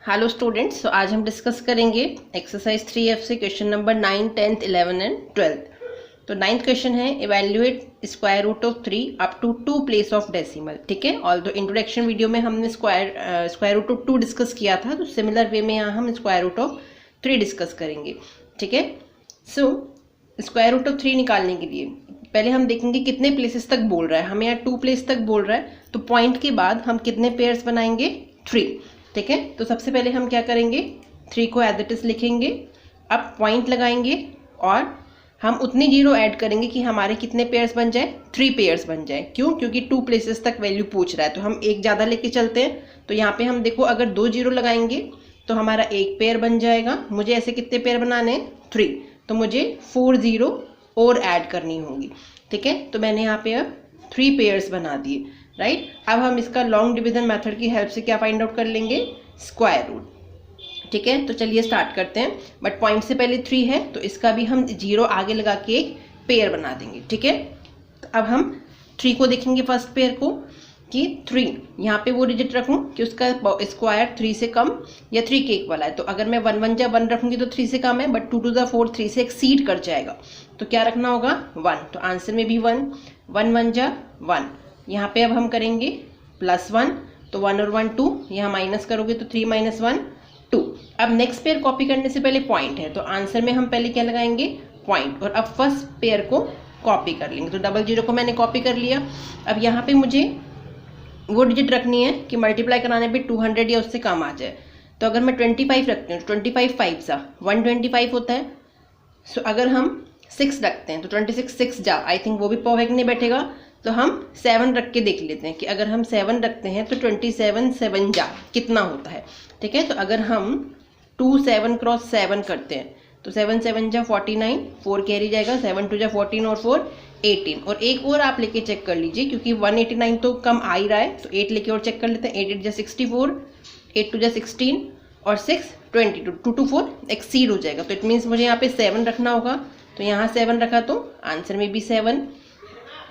Hello students, तो आज हम डिस्कस करेंगे एक्सरसाइज 3F से question number 9, 10th, 11 and 12th। तो 9th क्वेश्चन है evaluate square root of 3 up to 2 place of decimal. ठीक है, ऑल दो इंट्रोडक्शन वीडियो में हमने स्क्वायर रूट ऑफ 2 डिस्कस किया था, तो सिमिलर वे में यहाँ हम स्क्वायर रूट ऑफ 3 डिस्कस करेंगे। ठीक है, सो स्क्वायर रूट ऑफ 3 निकालने के लिए पहले हम देखेंगे कितने प्लेसेस तक बोल रहा है। हमें यहाँ 2 प्लेस तक बोल रहा है, तो पॉइंट के बाद हम कितने पेयर्स बनाएंगे? 3। ठीक है, तो सबसे पहले हम क्या करेंगे, 3 को एज इट इज लिखेंगे। अब पॉइंट लगाएंगे और हम उतनी जीरो ऐड करेंगे कि हमारे कितने पेयर्स बन जाए? 3 पेयर्स बन जाए। क्यों? क्योंकि 2 प्लेसेस तक वैल्यू पूछ रहा है, तो हम एक ज़्यादा लेके चलते हैं। तो यहाँ पे हम देखो, अगर 2 जीरो लगाएंगे तो हमारा एक पेयर बन जाएगा। मुझे ऐसे कितने पेयर बनाने हैं? 3। तो मुझे 4 जीरो और ऐड करनी होंगी। ठीक है, तो मैंने यहाँ पे अब 3 पेयर्स बना दिए। राइट, अब हम इसका लॉन्ग डिवीजन मेथड की हेल्प से क्या फाइंड आउट कर लेंगे? Square root. ठीक है, तो चलिए स्टार्ट करते हैं। बट पॉइंट से पहले 3 है, तो इसका भी हम जीरो आगे लगा के एक पेयर बना देंगे। ठीक है, तो अब हम 3 को देखेंगे, फर्स्ट पेयर को, कि 3 यहाँ पे वो डिजिट रखूँ कि उसका स्क्वायर 3 से कम या 3 के इक्वल है। तो अगर मैं 1 1 जा 1 रखूँगी तो 3 से कम है, बट 2 2 जा 4 3 से एक्सीड कर जाएगा। तो क्या रखना होगा? 1। तो आंसर में भी 1 1 1 जा 1। यहाँ पे अब हम करेंगे +1, तो 1 और 1 2, यहाँ माइनस करोगे तो 3 - 1 2। अब नेक्स्ट पेयर कॉपी करने से पहले पॉइंट है, तो आंसर में हम पहले क्या लगाएंगे? पॉइंट। और अब फर्स्ट पेयर को कॉपी कर लेंगे। तो 00 को मैंने कॉपी कर लिया। अब यहाँ पे मुझे वो डिजिट रखनी है कि मल्टीप्लाई कराने पे 200 या उससे कम आ जाए। तो अगर मैं 25 रखती हूँ, 25 5 सा 125 होता है। सो अगर हम 6 रखते हैं तो 26 6 जा, आई थिंक वो भी परफेक्ट नहीं बैठेगा। तो हम 7 रख के देख लेते हैं कि अगर हम 7 रखते हैं तो 27 7 जा कितना होता है। ठीक है, तो अगर हम 2 7 क्रॉस 7 करते हैं तो 7 7 जा 49, 4 कैरी जाएगा, 7 2 जा 14 और 4 18। और एक और आप लेके चेक कर लीजिए, क्योंकि 189 तो कम आ ही रहा है, तो 8 लेके और चेक कर लेते हैं। 8 8 जा 64, 8 2 जा 16 और 6 22, 2 2 4 एक्सीड हो जाएगा। तो इट मीन्स मुझे यहाँ पे 7 रखना होगा। तो यहाँ 7 रखा तो आंसर में भी 7।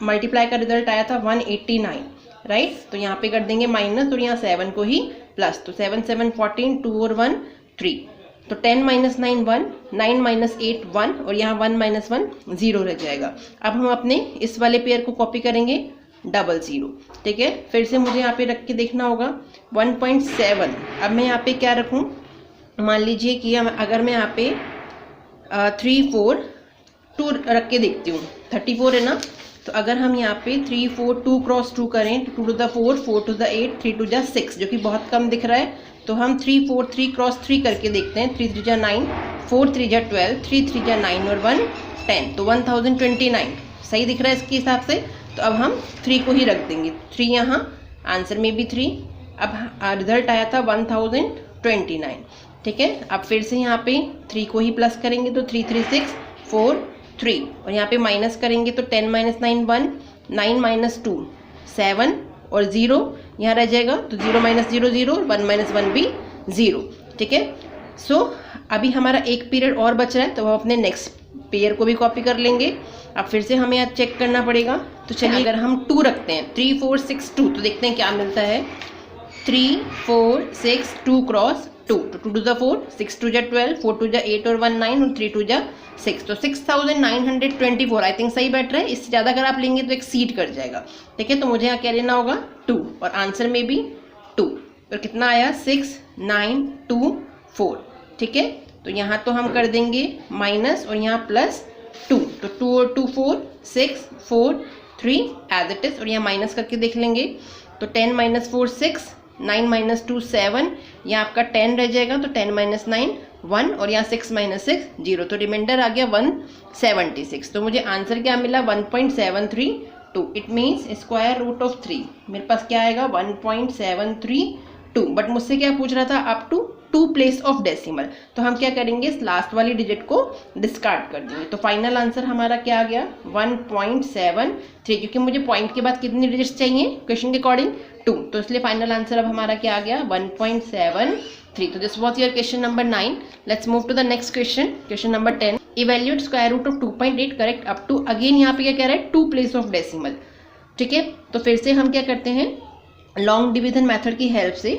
मल्टीप्लाई का रिजल्ट आया था 189। राइट, तो यहाँ पे कर देंगे माइनस और यहाँ 7 को ही प्लस। तो 7 7 14, 2 और 1 3। तो 10 - 9 1, 9 - 8 1 और यहाँ 1 - 1 0 रह जाएगा। अब हम अपने इस वाले पेयर को कॉपी करेंगे 00। ठीक है, फिर से मुझे यहाँ पे रख के देखना होगा 1.7। अब मैं यहाँ पे क्या रखूँ? मान लीजिए कि अगर मैं यहाँ पे 3 4 2 रख के देखती हूँ, 34 है ना। तो अगर हम यहाँ पे 3 4 2 क्रॉस 2 करें तो 2 to the 4 4 to the 8 3 to the 6, जो कि बहुत कम दिख रहा है। तो हम 3 4 3 क्रॉस 3 करके देखते हैं। 3 3 जा 9, 4 3 जा 12, 3 3 जा 9 और 1 10, तो 1029 सही दिख रहा है इसके हिसाब से। तो अब हम 3 को ही रख देंगे, 3 यहाँ, आंसर में भी 3। अब रिजल्ट आया था 1029। ठीक है, अब फिर से यहाँ पे 3 को ही प्लस करेंगे तो 3 3 6 4 3 और यहाँ पे माइनस करेंगे तो 10 - 9 1, 9 - 2 7 और 0 यहाँ रह जाएगा। तो 0 - 0 0, 1 - 1 भी 0। ठीक है, सो अभी हमारा एक पीरियड और बच रहा है, तो हम अपने नेक्स्ट पेयर को भी कॉपी कर लेंगे। अब फिर से हमें यहाँ चेक करना पड़ेगा। तो चलिए, अगर हम 2 रखते हैं 3 4 6 2, तो देखते हैं क्या मिलता है। 3 4 6 2 क्रॉस 2, तो 2 to the 4, 6 2 जा 12, 4 2 जा 8 और 1 9 और 3 2 जा 6, तो 6924 आई थिंक सही बैठ रहा है। इससे ज़्यादा अगर आप लेंगे तो एक्सीड कर जाएगा। ठीक है, तो मुझे यहाँ क्या लेना होगा? 2 और आंसर में भी 2। और कितना आया? 6 9 2 4। ठीक है, तो यहाँ तो हम कर देंगे माइनस और यहाँ प्लस 2, तो 2 और 2 4 6 4 3 एज इट इज, और यहाँ माइनस करके देख लेंगे। तो 10 - 4 6, 9 - 2 7, यहाँ आपका 10 रह जाएगा। तो 10 - 9 1 और यहाँ 6 - 6 0, तो रिमाइंडर आ गया 176। तो मुझे आंसर क्या मिला? 1.732। It means square root of 3 मेरे पास क्या आएगा? 1.732। बट मुझसे क्या पूछ रहा था? Up to 2 place of decimal. तो हम क्या करेंगे? इस लास्ट वाली डिजिट को डिस्कार्ड कर देंगे। तो फाइनल आंसर हमारा क्या आ गया? 1.73, क्योंकि मुझे पॉइंट के बाद कितनी डिजिट्स चाहिए क्वेश्चन के अकॉर्डिंग? 2, तो इसलिए फाइनल आंसर अब हमारा क्या आ गया? 1.73। तो this was your question number 9। Let's move to the next question, question number 10। Evaluate square root of 2.8 correct up to, again यहाँ पे क्या कह रहा है? 2 प्लेस ऑफ डेसिमल। ठीक है, तो फिर से हम क्या करते हैं? लॉन्ग डिवीजन मेथड की हेल्प से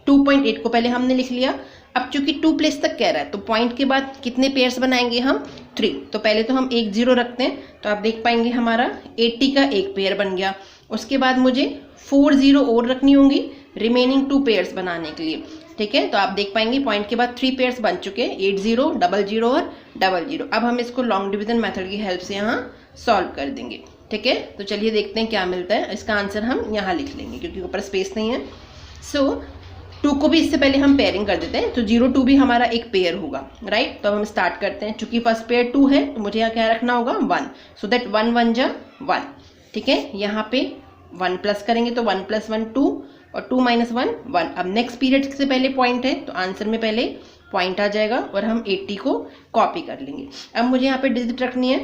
2.8 को पहले हमने लिख लिया। अब चूंकि 2 प्लेस तक कह रहा है तो पॉइंट के बाद कितने पेयर्स बनाएंगे हम 3। तो पहले तो हम 1 0 रखते हैं, तो आप देख पाएंगे हमारा 80 का एक पेयर बन गया। उसके बाद मुझे 4 0 और रखनी होंगी रिमेनिंग 2 पेयर्स बनाने के लिए, ठीक है। तो आप देख पाएंगे पॉइंट के बाद 3 पेयर्स बन चुके हैं, 8 0 0 0 और 0 0। अब हम इसको लॉन्ग डिवीजन मेथड की हेल्प से यहाँ सॉल्व कर देंगे, ठीक है। तो चलिए देखते हैं क्या मिलता है। इसका आंसर हम यहाँ लिख लेंगे क्योंकि ऊपर स्पेस नहीं है। सो 2 को भी इससे पहले हम पेयरिंग कर देते हैं, तो 0 2 भी हमारा एक पेयर होगा, राइट। तो हम स्टार्ट करते हैं। चूंकि फर्स्ट पेयर 2 है तो मुझे यहाँ क्या रखना होगा 1, सो दैट 1 1 जा 1, ठीक है। यहाँ पे 1 प्लस करेंगे तो 1 + 1 2 और 2 - 1 1। अब नेक्स्ट पीरियड से पहले पॉइंट है तो आंसर में पहले पॉइंट आ जाएगा और हम 80 को कॉपी कर लेंगे। अब मुझे यहाँ पे डिजिट रखनी है,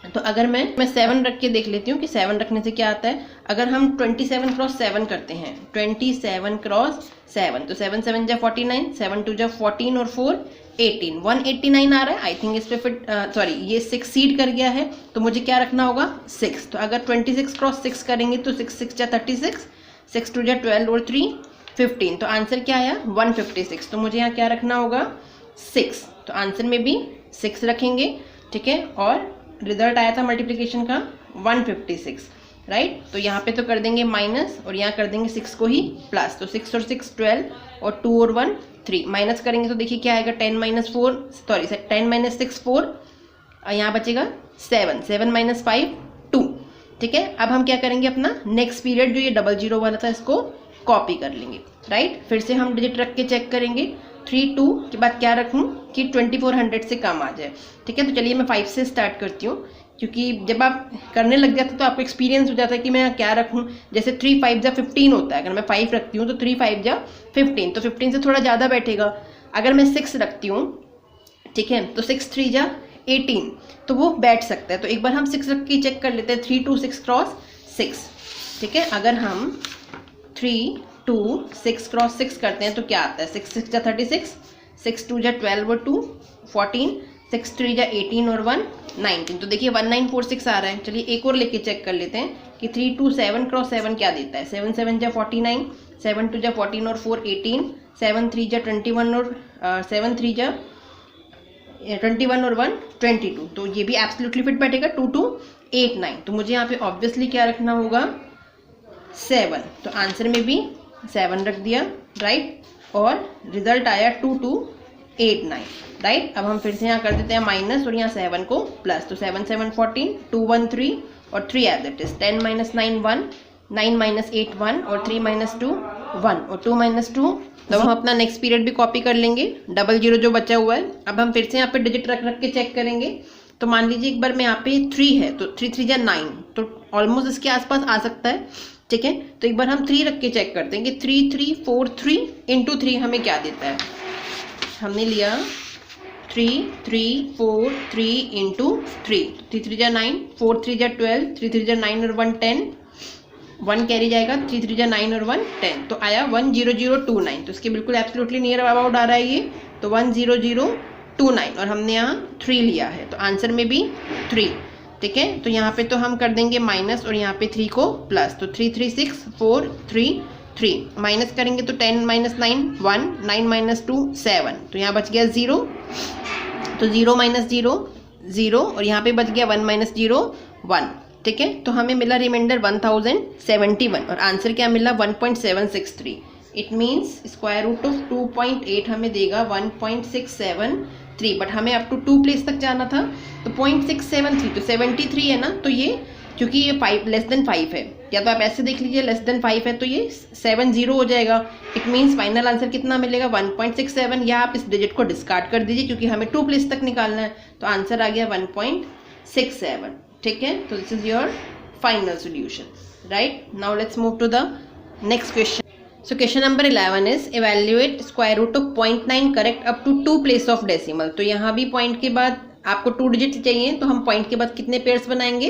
तो अगर मैं 7 रख के देख लेती हूँ कि 7 रखने से क्या आता है। अगर हम 27 × 7 करते हैं, 27 × 7, तो 7 7 जा 49, 7 2 जा 14 और 4 18, 189 आ रहा है। आई थिंक इस पे फिट सॉरी ये 6 सीड कर गया है, तो मुझे क्या रखना होगा 6। तो अगर 26 × 6 करेंगे तो 6 6 जा 36, 6 2 जा 12 और 3 15, तो आंसर क्या आया 156। तो मुझे यहाँ क्या रखना होगा 6, तो आंसर में भी 6 रखेंगे, ठीक है। और रिजल्ट आया था मल्टीप्लिकेशन का 156, राइट। तो यहाँ पे तो कर देंगे माइनस और यहाँ कर देंगे 6 को ही प्लस, तो 6 और 6 12 और 2 और 1 3, माइनस करेंगे तो देखिए क्या आएगा 10 - 4 सॉरी 10 - 6 4, यहाँ बचेगा 7 7 - 5 2, ठीक है। अब हम क्या करेंगे अपना नेक्स्ट पीरियड जो ये 0 0 वाला था इसको कॉपी कर लेंगे, राइट। फिर से हम डिजिट रख के चेक करेंगे। 3 2 के बाद क्या रखूँ कि 2400 से कम आ जाए, ठीक है। तो चलिए मैं 5 से स्टार्ट करती हूँ, क्योंकि जब आप करने लग जाते तो आपको एक्सपीरियंस हो जाता है कि मैं क्या रखूँ। जैसे 3 5 जा 15 होता है, अगर मैं 5 रखती हूँ तो 3 5 जा 15, तो 15 से थोड़ा ज़्यादा बैठेगा। अगर मैं 6 रखती हूँ, ठीक है, तो 6 3 जा 18, तो वो बैठ सकता है। तो एक बार हम 6 रख के चेक कर लेते हैं, 3 2 6 × 6, ठीक है। अगर हम 3 2 6 × 6 करते हैं तो क्या आता है 6 6 जा 36, 6 2 जा 12 और 2 14, 6 3 जा 18 और 1 19, तो देखिए 1946 आ रहा है। चलिए एक और लेके चेक कर लेते हैं कि 3 2 7 × 7 क्या देता है। 7 7 जा 49, 7 2 जा 14 और 4 18, 7 3 जा 21 और 7 3 जा 21 और 1 22, तो ये भी एब्सोल्युटली फिट बैठेगा 2 2 8 9। तो मुझे यहाँ पे ऑब्वियसली क्या रखना होगा 7, तो आंसर में भी 7 रख दिया, राइट। और रिजल्ट आया 2 2 8 9, राइट। अब हम फिर से यहाँ कर देते हैं माइनस और यहाँ 7 को प्लस, तो 7 7 14 2 1 3 और 3 एज इट इज, 10 - 9 1, 9 - 8 1 और 3 - 2 1 और 2 - 2। तो हम अपना नेक्स्ट पीरियड भी कॉपी कर लेंगे, 0 0 जो बचा हुआ है। अब हम फिर से यहाँ पे डिजिट रख रख के चेक करेंगे। तो मान लीजिए एक बार में यहाँ पे 3 है, तो 3 3 जा 9, तो ऑलमोस्ट इसके आसपास आ सकता है, ठीक है। तो एक बार हम 3 रख के चेक करते हैं कि 3 3 4 3 × 3 हमें क्या देता है। हमने लिया 3 3 4 3 × 3, 3 3 जा 9, 4 3 जा 12, 3 3 जा 9 और 1 10, 1 कैरी जाएगा, 3 3 जा 9 और 1 10, तो आया 1 0 0 2 9। तो इसके बिल्कुल एब्सोल्युटली नियर अबाउट आ रहा है ये, तो 1 0 0 2 9 और हमने यहाँ 3 लिया है, तो आंसर में भी 3, ठीक है। तो यहाँ पे तो हम कर देंगे माइनस और यहाँ पे 3 को प्लस, तो 3 3 6 4 3 3, माइनस करेंगे तो 10 - 9 1, 9 - 2 7, तो यहाँ बच गया 0, तो 0 - 0 0 और यहाँ पे बच गया 1 - 0 1, ठीक है। तो हमें मिला रिमाइंडर 1071 और आंसर क्या मिला 1.763। It means square root of 2.8 हमें देगा 1.673, बट हमें अप टू 2 प्लेस तक जाना था, तो 0.673 तो 73 है ना। तो ये क्योंकि ये 5 लेस देन 5 है, या तो आप ऐसे देख लीजिए लेस देन 5 है तो ये 70 हो जाएगा। इट मीन्स फाइनल आंसर कितना मिलेगा 1.67, या आप इस डिजिट को डिस्कार्ड कर दीजिए क्योंकि हमें 2 प्लेस तक निकालना है, तो आंसर आ गया 1.67, ठीक है। तो this is your final solution, right. Now let's move to the next question. So question number 11 is evaluate square root of 0.9 correct up to 2 place of decimal। तो यहाँ भी पॉइंट के बाद आपको 2 डिजिट चाहिए, तो हम पॉइंट के बाद कितने पेयर्स बनाएंगे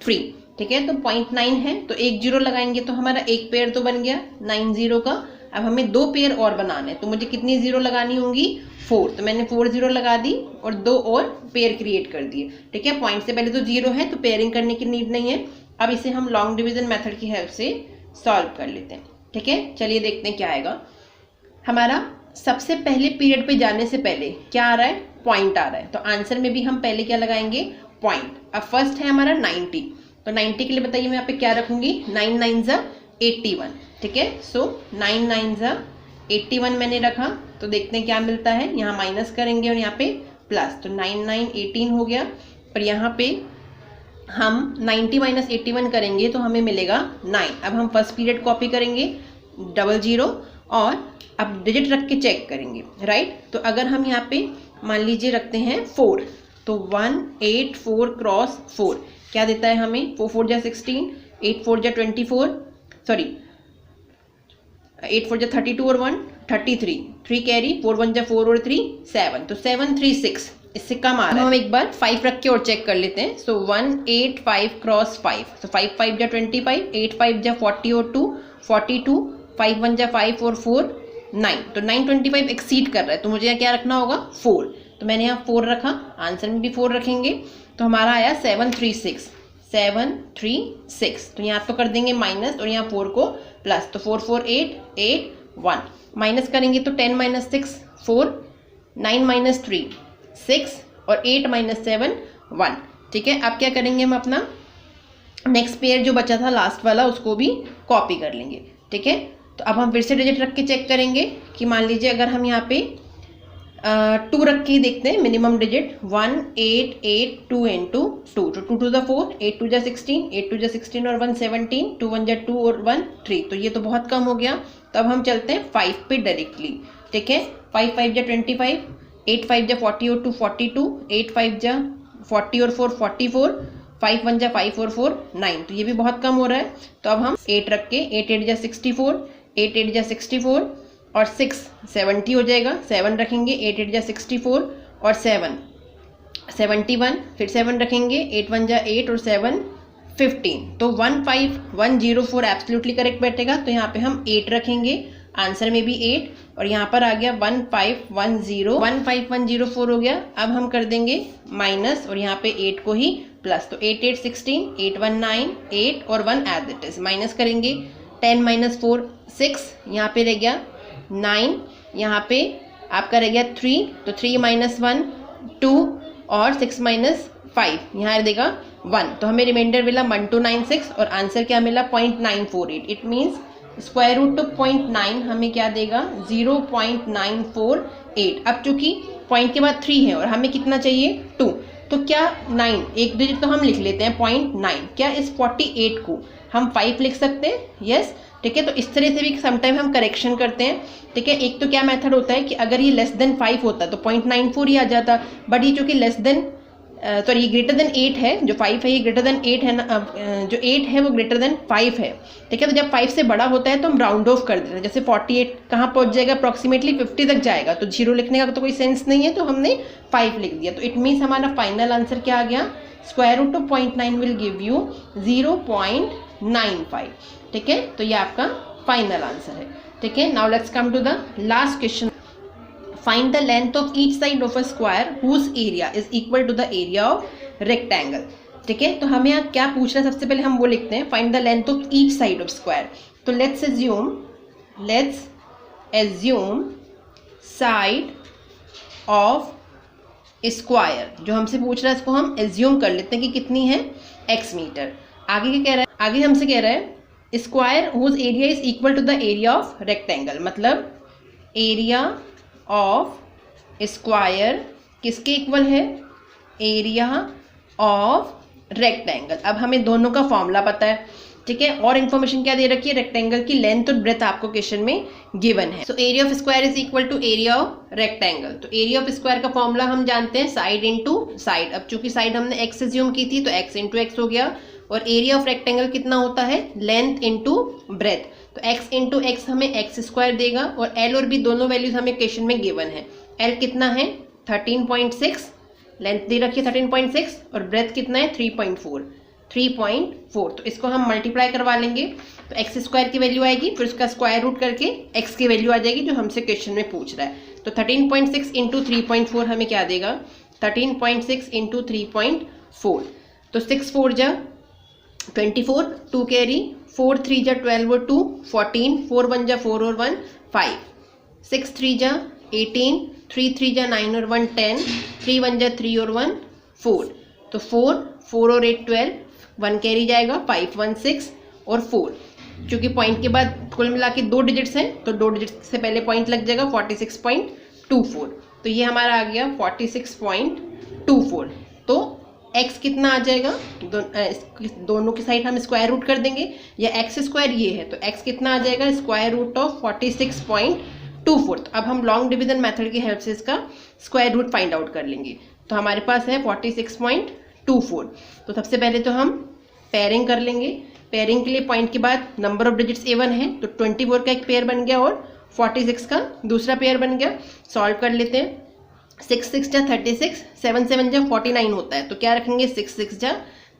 3, ठीक है। तो 0.9 है तो 1 0 लगाएंगे तो हमारा एक पेयर तो बन गया 9 0 का। अब हमें 2 पेयर और बनाने हैं, तो मुझे कितनी 0 लगानी होंगी 4, तो मैंने 4 0 लगा दी और 2 और पेयर क्रिएट कर दिए, ठीक है। पॉइंट से पहले तो 0 है तो पेयरिंग करने की नीड नहीं है। अब इसे हम लॉन्ग डिवीजन मेथड की हेल्प से सॉल्व कर लेते हैं, ठीक है। चलिए देखते हैं क्या आएगा। हमारा सबसे पहले पीरियड पे जाने से पहले क्या आ रहा है, पॉइंट आ रहा है, तो आंसर में भी हम पहले क्या लगाएंगे, पॉइंट। अब फर्स्ट है हमारा 90, तो 90 के लिए बताइए मैं यहाँ पे क्या रखूंगी, 9 9 ज़ा 81, ठीक है। सो 9 9 ज़ा 81 मैंने रखा, तो देखते हैं क्या मिलता है, यहाँ माइनस करेंगे और यहाँ पे प्लस, तो 9 9 18 हो गया। और यहाँ पे हम 90 माइनस 81 करेंगे तो हमें मिलेगा 9। अब हम फर्स्ट पीरियड कॉपी करेंगे 00 और अब डिजिट रख के चेक करेंगे, राइट। तो अगर हम यहाँ पे मान लीजिए रखते हैं 4, तो 184 क्रॉस 4 क्या देता है हमें, 4 4 जा 16, 8 4 जा 24, सॉरी 8 4 जा 32 और 1 33, 3 कैरी, 4 1 जा 4 और 3 7, तो 736, इससे कम आ रहा है। हम एक बार 5 रख के और चेक कर लेते हैं। सो 185 क्रॉस 5, तो 5 5 जा 25, 8 5 जा 40 और 2 42, 5 1 जा 5 और 4 9, तो 925 एक्सीड कर रहा है, तो मुझे यहाँ क्या रखना होगा, 4, तो मैंने यहाँ 4 रखा, आंसर में भी 4 रखेंगे, तो हमारा आया 736, 736। तो यहाँ तो कर देंगे माइनस और यहाँ 4 को प्लस, तो 4 4 8 8 1, माइनस करेंगे तो 10 माइनस 6 4, 9 माइनस 3 6 और 8 माइनस 7 1, ठीक है। अब क्या करेंगे, हम अपना नेक्स्ट पेयर जो बचा था लास्ट वाला उसको भी कॉपी कर लेंगे, ठीक है। तो अब हम फिर से डिजिट रख के चेक करेंगे कि मान लीजिए अगर हम यहाँ पे 2 रख के ही देखते हैं मिनिमम डिजिट, 1 8 8 2 into 2, तो 2 2 4, 8 2 16, 8 2 16 और 1 17, 2 1 2 और 1 3, तो ये तो बहुत कम हो गया। तो अब हम चलते हैं 5 पे डायरेक्टली, ठीक है। 5 5 जा 25, 8 5 जा 40 और 2 42, 8 5 जा 40 और 4 44, 5 1 जा 5 और 4 9, तो ये भी बहुत कम हो रहा है। तो अब हम 8 रख के 8 8 जा 64, 8 8 जा 64 और 6 70 हो जाएगा, 7 रखेंगे 8 8 जा 64 और 7 71, फिर 7 रखेंगे 8 1 जा 8 और 7 15, तो 15104 एब्सोल्युटली करेक्ट बैठेगा। तो यहाँ पे हम 8 रखेंगे, आंसर में भी 8 और यहाँ पर आ गया 15104 हो गया। अब हम कर देंगे माइनस और यहाँ पे 8 को ही प्लस, तो 8 8 16, 8 1 9 8 और 1 एज इट इज, माइनस करेंगे 10 माइनस 4 6, यहाँ पे रह गया 9, यहाँ पे आपका रह गया 3, तो 3 माइनस 1 2 और 6 माइनस 5, यहाँ देगा 1, तो हमें रिमाइंडर मिला 1296 और आंसर क्या मिला 0.948। It means square root of 0.9 हमें क्या देगा 0.948। अब चूंकि पॉइंट के बाद 3 है और हमें कितना चाहिए 2, तो क्या 9 एक डिजिट तो हम लिख लेते हैं 0.9, क्या इस 48 को हम 5 लिख सकते हैं, यस, ठीक है। तो इस तरह से भी समटाइम हम करेक्शन करते हैं, ठीक है। एक तो क्या मेथड होता है कि अगर ये लेस देन 5 होता तो 0.94 ही आ जाता, बट ये चूंकि लेस देन सॉरी ये ग्रेटर देन 8 है, जो 5 है ये ग्रेटर देन 8 है ना, जो 8 है वो ग्रेटर देन 5 है, ठीक है। तो जब 5 से बड़ा होता है तो हम राउंड ऑफ कर देते हैं, जैसे 48 कहाँ पहुँच जाएगा, अप्रॉक्सीमेटली 50 तक जाएगा, तो 0 लिखने का तो कोई सेंस नहीं है, तो हमने 5 लिख दिया। तो इट मीन्स हमारा फाइनल आंसर क्या आ गया, square root of 0.9 will give you 0.95, ठीक है। तो ये आपका फाइनल आंसर है, ठीक है। Now let's come to the last question. Find the length of each side of a square whose area is equal to the area of rectangle, ठीक है। तो हमें यहाँ क्या पूछ रहा है, सबसे पहले हम वो लिखते हैं find the length of each side of square। तो let's assume side of square जो हमसे पूछ रहा है इसको हम assume कर लेते हैं कि कितनी है x मीटर। आगे क्या कह रहा है, आगे हमसे कह रहा है square whose area is equal to the area of rectangle, मतलब एरिया ऑफ स्क्वायर किसके इक्वल है, एरिया ऑफ रेक्टेंगल। अब हमें दोनों का फॉर्मूला पता है, ठीक है। और इन्फॉर्मेशन क्या दे रखी है, रेक्टेंगल की लेंथ और ब्रेथ आपको क्वेश्चन में गिवन है। So area of square is equal to area of rectangle. तो एरिया ऑफ स्क्वायर का फॉर्मूला हम जानते हैं साइड इंटू साइड। अब चूंकि साइड हमने एक्स एज्यूम की थी तो एक्स इंटू एक्स हो गया, और एरिया ऑफ रेक्टेंगल कितना होता है, लेंथ इंटू ब्रेथ, तो x इंटू एक्स हमें एक्स स्क्वायर देगा, और l और b दोनों वैल्यूज हमें क्वेश्चन में गिवन है। l कितना है 13.6, लेंथ दे रखी है 13.6 और ब्रेथ कितना है 3.4, तो इसको हम मल्टीप्लाई करवा लेंगे तो एक्स स्क्वायर की वैल्यू आएगी, फिर उसका स्क्वायर रूट करके x की वैल्यू आ जाएगी जो हमसे क्वेश्चन में पूछ रहा है। तो 13.6 इंटू 3.4 हमें क्या देगा, 13.6 इंटू 3.4, तो 6 4 जा 24, 2 कैरी, 4 3 जा 12 और 2 14, 4 1 जा 4 और 1 5, 6 3 जा 18, 3 3 जा 9 और 1 10, 3 1 जा 3 और 1 4, तो 4 और 8 12, 1 कैरी जाएगा, 5 1 6 और 4। क्योंकि पॉइंट के बाद कुल मिला के 2 डिजिट्स हैं तो 2 डिजिट्स से पहले पॉइंट लग जाएगा 46.24, तो ये हमारा आ गया 46.24। तो x कितना आ जाएगा, दोनों की साइड हम स्क्वायर रूट कर देंगे, या एक्स स्क्वायर ये है तो x कितना आ जाएगा, स्क्वायर रूट ऑफ 46.24। तो अब हम लॉन्ग डिवीजन मेथड की हेल्प से इसका स्क्वायर रूट फाइंड आउट कर लेंगे। तो हमारे पास है 46.24। तो सबसे पहले तो हम पेयरिंग कर लेंगे। पेयरिंग के लिए पॉइंट के बाद नंबर ऑफ डिजिट्स A1 है तो 24 का एक पेयर बन गया और 46 का दूसरा पेयर बन गया। सॉल्व कर लेते हैं। 6 6 जा 36, 7 7 जा 49 होता है, तो क्या रखेंगे 6 6 जा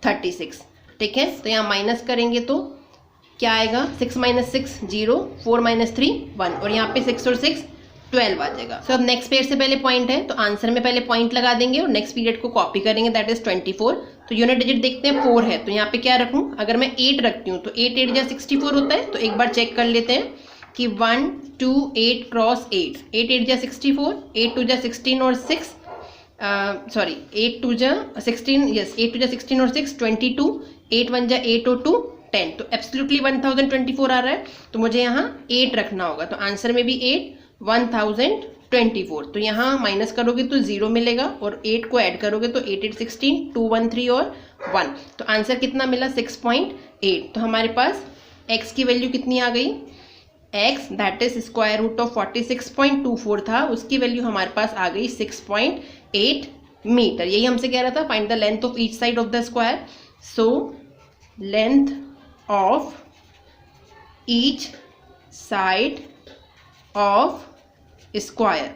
36, ठीक है। तो यहाँ माइनस करेंगे तो क्या आएगा, 6 - 6 0, 4 - 3 1, और यहाँ पे 6 और 6 12 आ जाएगा। सो अब नेक्स्ट पेयर से पहले पॉइंट है तो आंसर में पहले पॉइंट लगा देंगे और नेक्स्ट पीरियड को कॉपी करेंगे, दैट इज 24। तो यूनिट डिजिट देखते हैं 4 है तो यहाँ पे क्या रखूँ, अगर मैं 8 रखती हूँ तो 8 8 जा 64 होता है, तो एक बार चेक कर लेते हैं कि 1 2 8 क्रॉस 8, 8 8 जा 64, 8 2 जा 16 और 6 सॉरी 8 2 जा 16, यस 8 2 जा 16 और 6 22, 8 1 जा 8 और 2 10, तो एब्सोल्युटली 1024 आ रहा है, तो मुझे यहाँ 8 रखना होगा। तो आंसर में भी 8 1024, तो यहाँ माइनस करोगे तो 0 मिलेगा और 8 को ऐड करोगे तो 8 8 16, 2 1 3 और 1, तो आंसर कितना मिला 6.8। तो हमारे पास x की वैल्यू कितनी आ गई, x that is square root of 46.24 था, उसकी वैल्यू हमारे पास आ गई 6.8 मीटर। यही हमसे कह रहा था find the length of each side of the square. So length of each side of square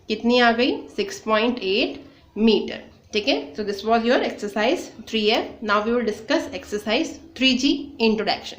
कितनी आ गई 6.8 मीटर, ठीक है। So this was your exercise 3F। Now we will discuss exercise 3G introduction.